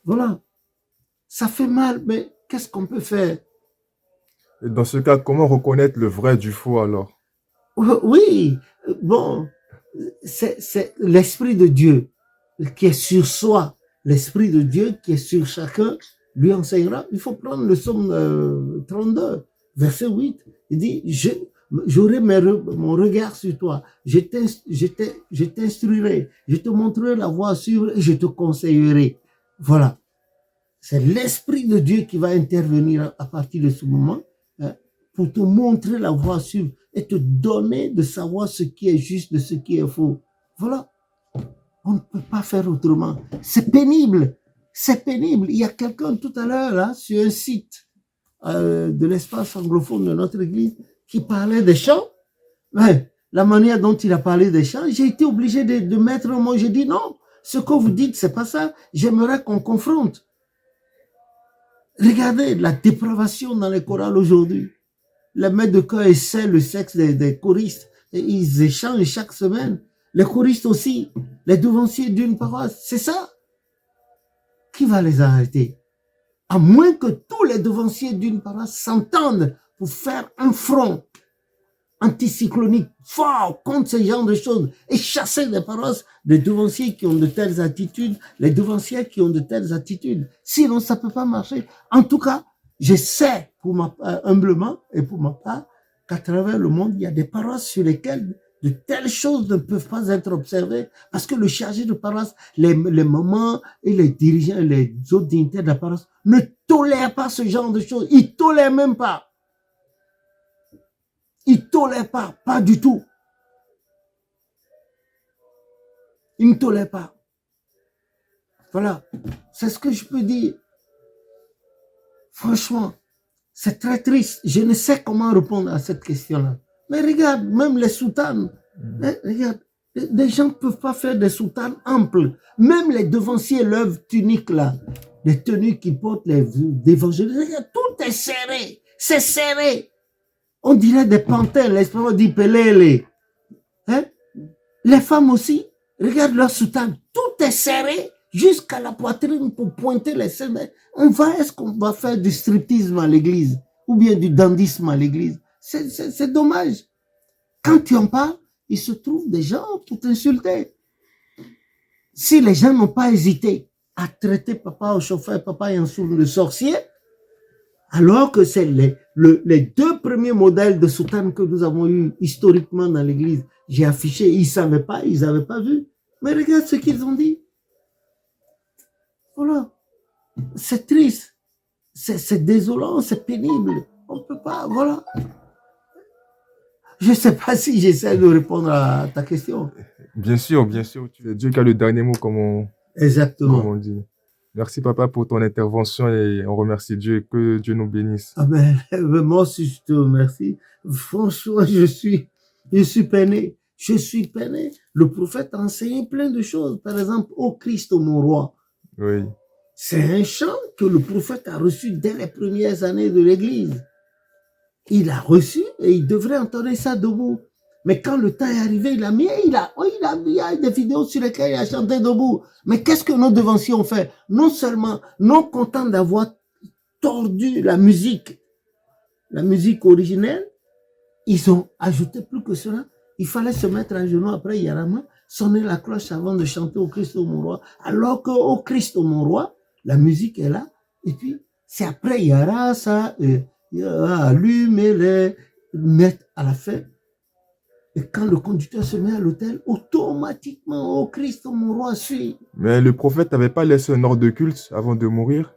Voilà. Ça fait mal, mais qu'est-ce qu'on peut faire? Et dans ce cas, comment reconnaître le vrai du faux alors? Oui, bon, c'est l'Esprit de Dieu qui est sur soi. L'Esprit de Dieu qui est sur chacun lui enseignera. Il faut prendre le psaume 32, verset 8. Il dit, j'aurai mon regard sur toi. Je t'instruirai. Je te montrerai la voie à suivre et je te conseillerai. Voilà. C'est l'Esprit de Dieu qui va intervenir à partir de ce moment, hein, pour te montrer la voie à suivre et te donner de savoir ce qui est juste de ce qui est faux. Voilà. On ne peut pas faire autrement. C'est pénible. C'est pénible. Il y a quelqu'un tout à l'heure, là, sur un site de l'espace anglophone de notre église, qui parlait des chants. Ouais, la manière dont il a parlé des chants, j'ai été obligé de mettre un mot. J'ai dit non, ce que vous dites, c'est pas ça. J'aimerais qu'on confronte. Regardez la dépravation dans les chorales aujourd'hui. Les maîtres de chœur essaient le sexe des choristes et ils échangent chaque semaine. Les choristes aussi, les devanciers d'une paroisse, c'est ça. Qui va les arrêter? À moins que tous les devanciers d'une paroisse s'entendent pour faire un front anticyclonique fort contre ce genre de choses et chasser des paroisses des devanciers qui ont de telles attitudes, les devanciers qui ont de telles attitudes. Sinon, ça peut pas marcher. En tout cas, je sais humblement et pour ma part qu'à travers le monde, il y a des paroisses sur lesquelles de telles choses ne peuvent pas être observées parce que le chargé de paroisse, les mamans et les dirigeants, les autres dignitaires de la paroisse ne tolèrent pas ce genre de choses. Ils tolèrent même pas. Ils ne tolèrent pas du tout. Ils ne tolèrent pas. Voilà, c'est ce que je peux dire. Franchement, c'est très triste. Je ne sais comment répondre à cette question-là. Mais regarde, même les soutanes, regarde, les gens ne peuvent pas faire des soutanes amples. Même les devanciers, leurs tuniques là, les tenues qu'ils portent, les évangélistes, regarde, tout est serré. C'est serré. On dirait des panthères, l'espagnol dit pelele. Hein? Les femmes aussi, regarde leur soutane, tout est serré jusqu'à la poitrine pour pointer les seins. Est-ce qu'on va faire du striptease à l'église ou bien du dandisme à l'église? C'est dommage. Quand tu en parles, il se trouve des gens pour t'insulter. Si les gens n'ont pas hésité à traiter papa au chauffeur, papa Yansoul le sorcier, alors que c'est les deux premiers modèles de soutane que nous avons eu historiquement dans l'église, j'ai affiché, ils ne savaient pas, ils n'avaient pas vu. Mais regarde ce qu'ils ont dit. Voilà. C'est triste. C'est désolant, c'est pénible. On ne peut pas, voilà. Je ne sais pas si j'essaie de répondre à ta question. Bien sûr, c'est Dieu qui a le dernier mot, Exactement. Comme on dit. Merci papa pour ton intervention et on remercie Dieu et que Dieu nous bénisse. Amen. Moi aussi, je te remercie. Franchement, je suis peiné. Je suis peiné. Le prophète a enseigné plein de choses. Par exemple, ô Christ, mon roi. Oui. C'est un chant que le prophète a reçu dès les premières années de l'église. Il a reçu et il devrait entendre ça debout. Mais quand le temps est arrivé, il y a des vidéos sur lesquelles il a chanté debout. Mais qu'est-ce que nos devanciers ont fait? Non seulement, non contents d'avoir tordu la musique originelle, ils ont ajouté plus que cela. Il fallait se mettre à genoux après Yarama, sonner la cloche avant de chanter au Christ mon roi. Alors que au Christ mon roi, la musique est là. Et puis, c'est après Yara, ça, allumer les, mettre à la fin. Et quand le conducteur se met à l'autel, automatiquement, au Christ mon roi suit. Mais le prophète n'avait pas laissé un ordre de culte avant de mourir?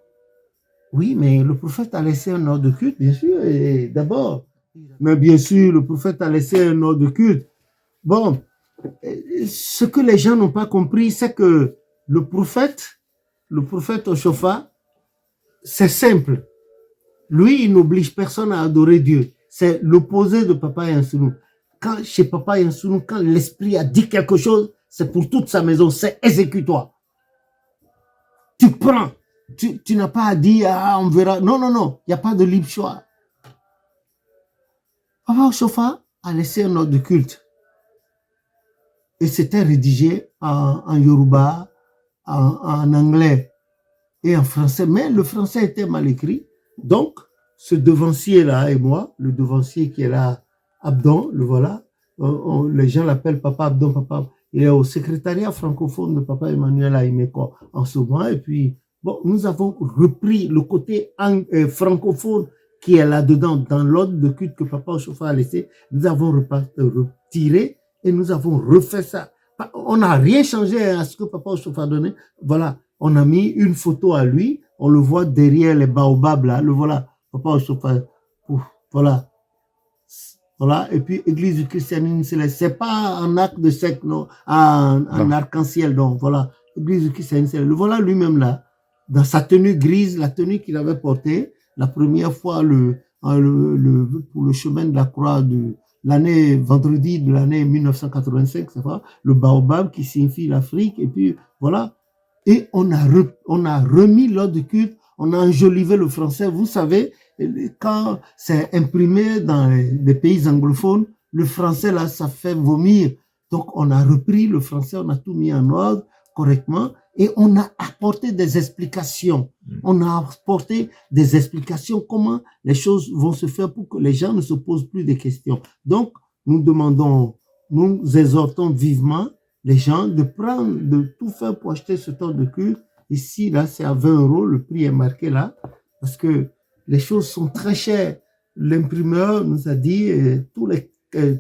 Oui, mais le prophète a laissé un ordre de culte, bien sûr, et d'abord. Mais bien sûr, le prophète a laissé un ordre de culte. Bon, ce que les gens n'ont pas compris, c'est que le prophète au chauffard, c'est simple. Lui, il n'oblige personne à adorer Dieu. C'est l'opposé de Papa Yansounou. Chez Papa Yansounou, quand l'esprit a dit quelque chose, c'est pour toute sa maison, c'est exécutoire. Tu prends. Tu n'as pas à dire, on verra. Non, il n'y a pas de libre choix. Papa Chauffard a laissé un ordre de culte. Et c'était rédigé en Yoruba, en anglais. et en français, mais le français était mal écrit. Donc, ce devancier-là et moi, le devancier qui est là, Abdon, le voilà, les gens l'appellent Papa Abdon, Papa. Il est au secrétariat francophone de Papa Emmanuel Aimeko en ce moment. Et puis, bon, nous avons repris le côté francophone qui est là-dedans, dans l'ordre de culte que Papa Ochofa a laissé. Nous avons retiré et nous avons refait ça. On n'a rien changé à ce que Papa Ochofa a donné. Voilà, on a mis une photo à lui. On le voit derrière les baobabs là. Le voilà, Papa Ochofa. Voilà. Voilà, et puis Église du christianisme céleste, c'est pas un arc de cercle, non, un arc-en-ciel, donc voilà, Église du christianisme céleste. Le voilà lui-même là, dans sa tenue grise, la tenue qu'il avait portée la première fois pour le chemin de la croix de l'année, vendredi de l'année 1985, ça va, le baobab qui signifie l'Afrique, et puis voilà. Et on a remis l'ordre de culte, on a enjolivé le français, vous savez, quand c'est imprimé dans les pays anglophones, le français, là, ça fait vomir. Donc, on a repris le français, on a tout mis en ordre correctement et on a apporté des explications. On a apporté des explications comment les choses vont se faire pour que les gens ne se posent plus de questions. Donc, nous exhortons vivement les gens de tout faire pour acheter ce temps de culte. Ici, là, c'est à 20 €, le prix est marqué là, parce que les choses sont très chères. L'imprimeur nous a dit, tous les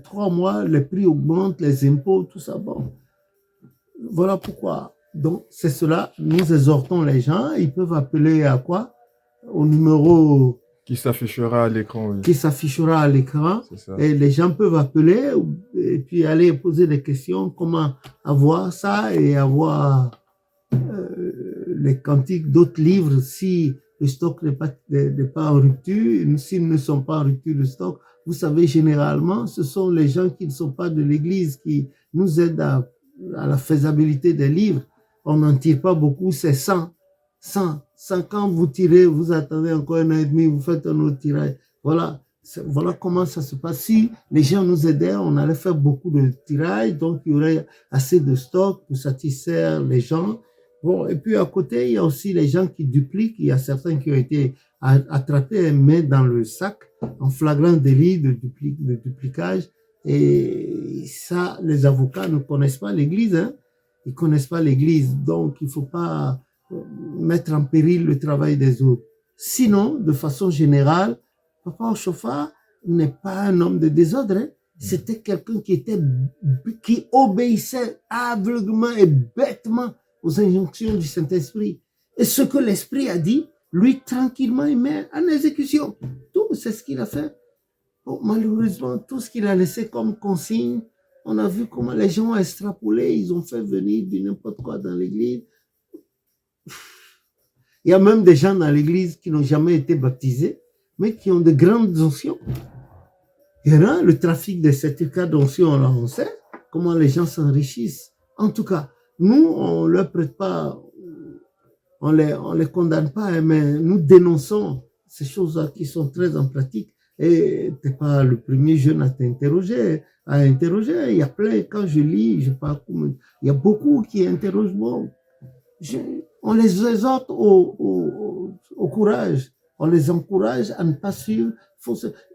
3 mois, les prix augmentent, les impôts, tout ça. Bon, voilà pourquoi. Donc, c'est cela. Nous exhortons les gens. Ils peuvent appeler à quoi? Au numéro qui s'affichera à l'écran. Oui. Qui s'affichera à l'écran. Et les gens peuvent appeler et puis aller poser des questions. Comment avoir ça et avoir les cantiques d'autres livres si le stock n'est pas en rupture, s'ils ne sont pas en rupture de stock. Vous savez, généralement, ce sont les gens qui ne sont pas de l'Église qui nous aident à la faisabilité des livres. On n'en tire pas beaucoup, c'est 100. Quand vous tirez, vous attendez encore 1 an et demi, vous faites un autre tirage. Voilà comment ça se passe. Si les gens nous aidaient, on allait faire beaucoup de tirages, donc il y aurait assez de stock pour satisfaire les gens. Bon, et puis à côté, il y a aussi les gens qui dupliquent. Il y a certains qui ont été attrapés et mis dans le sac en flagrant délit de duplicage. Et ça, les avocats ne connaissent pas l'Église. Hein? Ils connaissent pas l'Église. Donc, il faut pas mettre en péril le travail des autres. Sinon, de façon générale, Papa Ochofa n'est pas un homme de désordre. Hein? C'était quelqu'un qui obéissait aveuglément et bêtement aux injonctions du Saint-Esprit. Et ce que l'Esprit a dit, lui, tranquillement, il met en exécution. Tout, c'est ce qu'il a fait. Bon, malheureusement, tout ce qu'il a laissé comme consigne, on a vu comment les gens ont extrapolé, ils ont fait venir du n'importe quoi dans l'église. Il y a même des gens dans l'église qui n'ont jamais été baptisés, mais qui ont de grandes onction. Et là, le trafic des certificats d'onction, là, on sait comment les gens s'enrichissent. En tout cas, nous, on leur prête pas, on les condamne pas, mais nous dénonçons ces choses-là qui sont très en pratique. Et t'es pas le premier jeune à t'interroger, à interroger. Il y a plein, quand je lis, il y a beaucoup qui interrogent. Bon, on les exhorte au courage. On les encourage à ne pas suivre.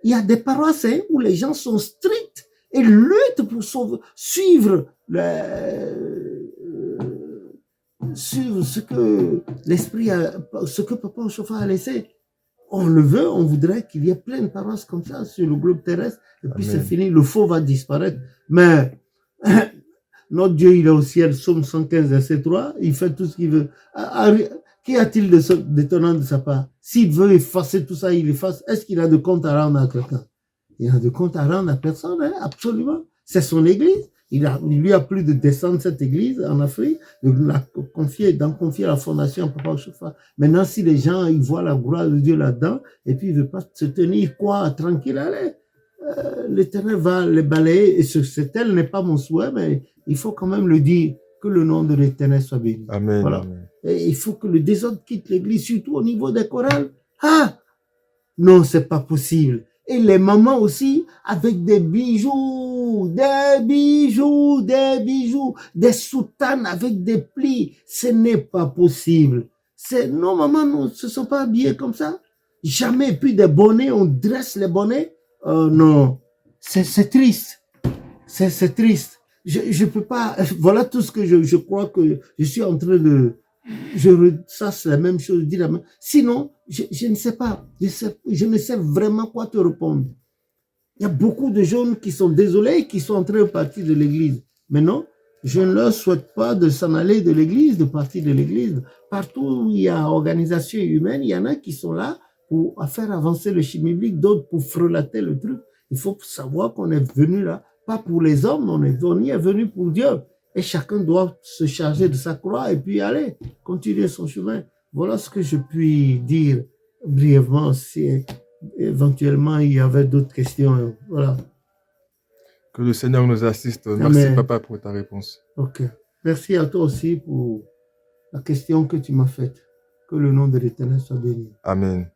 Il y a des paroisses où les gens sont stricts et luttent pour suivre ce que l'esprit ce que Papa Ochofa a laissé. On le veut, on voudrait qu'il y ait plein de paroisses comme ça sur le globe terrestre. Et puis c'est fini, le faux va disparaître. Mais notre Dieu, il est au ciel, Psaume 115, verset 3, il fait tout ce qu'il veut. Qu'y a-t-il d'étonnant de sa part? S'il veut effacer tout ça, il efface. Est-ce qu'il a de compte à rendre à quelqu'un? Il a de compte à rendre à personne, hein? Absolument. C'est son église. Il lui a plu de descendre cette église en Afrique, d'en confier la fondation à Papa Ochofa. Maintenant, si les gens, ils voient la gloire de Dieu là-dedans, et puis ils ne veulent pas se tenir quoi, tranquille, allez, l'Éternel va les balayer, et ce tel n'est pas mon souhait, mais il faut quand même le dire, que le nom de l'Éternel soit béni. Amen. Voilà. Amen. Et il faut que le désordre quitte l'église, surtout au niveau des chorales. Ah! Non, c'est pas possible. Et les mamans aussi, avec des bijoux, des soutanes avec des plis. Ce n'est pas possible. Non, maman, non, ne se sont pas habillés comme ça. Jamais. Et puis des bonnets, on dresse les bonnets. Non, c'est triste. C'est triste. Je peux pas. Voilà tout ce que je crois que je suis en train de. Ça, c'est la même chose. Sinon, je ne sais pas. Je ne sais vraiment quoi te répondre. Il y a beaucoup de jeunes qui sont désolés et qui sont en train de partir de l'église. Mais non, je ne leur souhaite pas de s'en aller de l'église, de partir de l'église. Partout où il y a organisation humaine, il y en a qui sont là pour faire avancer le chemin biblique, d'autres pour frelater le truc. Il faut savoir qu'on est venu là, pas pour les hommes, on est venu pour Dieu. Et chacun doit se charger de sa croix et puis aller, continuer son chemin. Voilà ce que je puis dire brièvement. Si éventuellement il y avait d'autres questions, voilà. Que le Seigneur nous assiste. Merci, Amen. papa, pour ta réponse. Ok. Merci à toi aussi pour la question que tu m'as faite. Que le nom de l'Éternel soit béni. Amen.